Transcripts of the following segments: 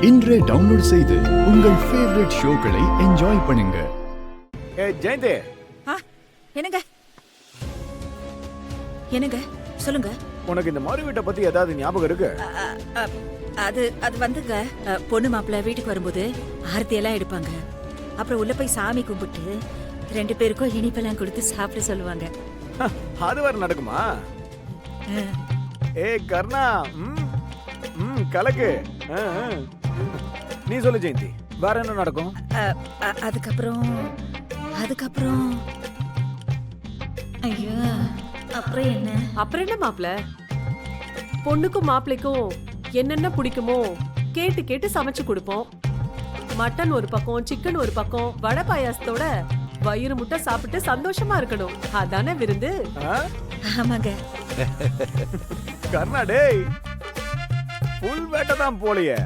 இன்றே டவுன்லோட் செய்து உங்கள் ஃபேவரட் ஷோக்களை என்ஜாய் பண்ணுங்க. ஜெயந்தி, என்னங்க என்னங்க சொல்லுங்க. உனக்கு இந்த மறு வீட்டை பத்தி ஏதாவது ஞாபகம் இருக்கு? அது அது வந்துங்க, பொண்ணு மாப்பிள்ள வீட்டுக்கு வரும்போது ஆரத்தி எல்லாம் எடுப்பாங்க. அப்புறம் உள்ள போய் சாமி கும்பிட்டு 2 பேருக்கும் இனிப்பெல்லாம் கொடுத்து சாப்பிட சொல்லுவாங்க. அது வர நடக்குமா? கர்ணா, கலக்கு. நீ சொல்லு ஜெயந்தி, வேற என்ன நடக்கும்? அதுக்கப்புறம் அதுக்கப்புறம் ஐயோ, அப்புறம் என்ன மாப்பிள்ள, பொண்ணுக்கும் மாப்பிள்ளைக்கும் என்னென்ன பிடிக்குமோ கேட்டு கேட்டு சமைச்சு கொடுப்போம். மட்டன் ஒரு பக்கம், சிக்கன் ஒரு பக்கம், வடை பாயாசத்தோட வயிறு முட்டை சாப்பிட்டு சந்தோஷமா இருக்கணும். அதானே விருந்து. ஆமாங்க. கர்ணா டேய், புல் வேட்டை தான் போலையே.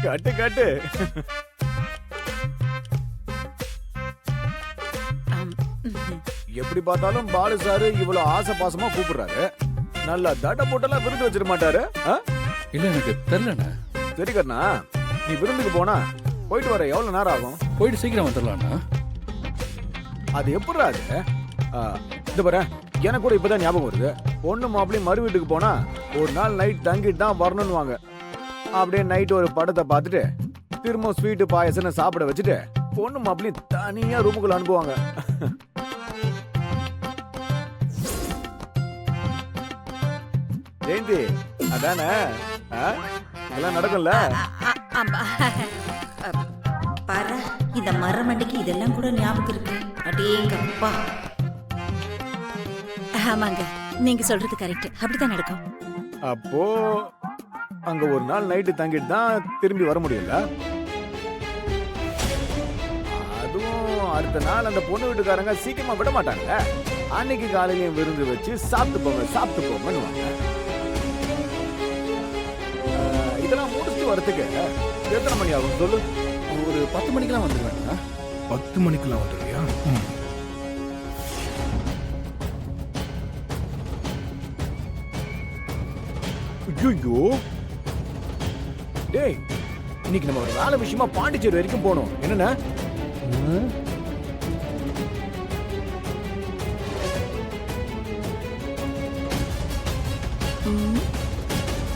கட்டு கட்டு. எப்படி பார்த்தாலும் பாலு சாரு இவ்வளவு ஆசை பாசமா கூப்பிடுறாரு. நல்லா தட போட்டெல்லாம் விருந்து வச்சிட மாட்டாரு. இல்ல, எனக்கு தெரியலண்ணா. சரி கர்ணா, நீ விருந்துக்கு போனா போயிட்டு வர எவ்வளவு நேரம் ஆகும்? போயிட்டு சீக்கிரம் வந்துடலாண்ணா. அது எப்படி அது? இது பாரு, எனக்கு கூட இப்பதான் ஞாபகம் வருது. பொண்ணு மாப்பிளையும் மறு வீட்டுக்கு போனா ஒரு நாள் நைட் தங்கிட்டு தான் வரணும்னுவாங்க. அப்படியே நைட் ஒரு படத்தை பார்த்துட்டு திரும்ப ஸ்வீட்டு பாயசம் சாப்பிட வச்சுட்டு பொண்ணு மாப்பிளையும் தனியா ரூமுக்குள்ள அனுப்புவாங்க. ஜெயந்தி, அதானே எல்லாம் நடக்கும்ல? பாரு, இந்த மரமண்டிக்கு இதெல்லாம் கூட ஞாபகம் இருக்கு. அடேங்கப்பா. ஆமாங்க, நீங்க சொல்றது கரெக்ட். அப்படிதான் நடக்கும். அப்போ அங்க ஒரு நாள் நைட்டு தங்கிட்டு தான் திரும்பி வர முடியல. அதுவும் அடுத்த நாள் அந்த பொண்ணு வீட்டுக்காரங்க சீக்கிரமா விட மாட்டாங்க. அன்னைக்கு காலையிலயும் விருந்து வச்சு சாப்பிட்டு போங்கன்னு. இதெல்லாம் முடிச்சுட்டு வரதுக்கு எத்தனை மணி ஆகும் சொல்லு? ஒரு 10 மணிக்கெல்லாம் வந்துடுவேன். 10 மணிக்கெல்லாம் வந்துடுவியா? ஐயோ டேய், இன்னைக்கு நம்ம ஒரு வேலை விஷயமா பாண்டிச்சேரி வரைக்கும் போனோம். என்னன்னா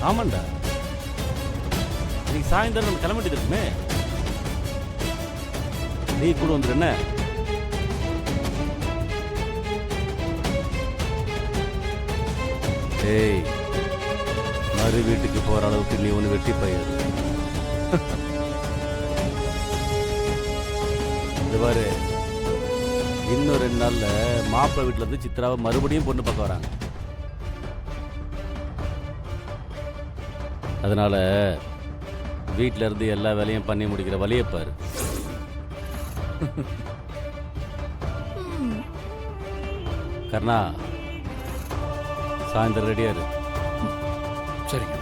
ஆமாண்டா, நீ சாயந்தரம் நம்ம கிளம்பிட்டு இருக்குமே, நீ கூட வந்துரு. என்ன ஏய், மறு வீட்டுக்கு போற அளவுக்கு நீ ஒன்று வெட்டி பயிர். இது பாரு, இன்னும் 2 நாள்ல மாப்பிள்ளை வீட்டுல இருந்து சித்ராவை மறுபடியும் பொண்ணு பார்க்க வராங்க. அதனால வீட்டில இருந்து எல்லா வேலையும் பண்ணி முடிக்கிற வழியை பாரு. கர்ணா, சாயந்தரம் ரெடியா இரு. சரிங்க.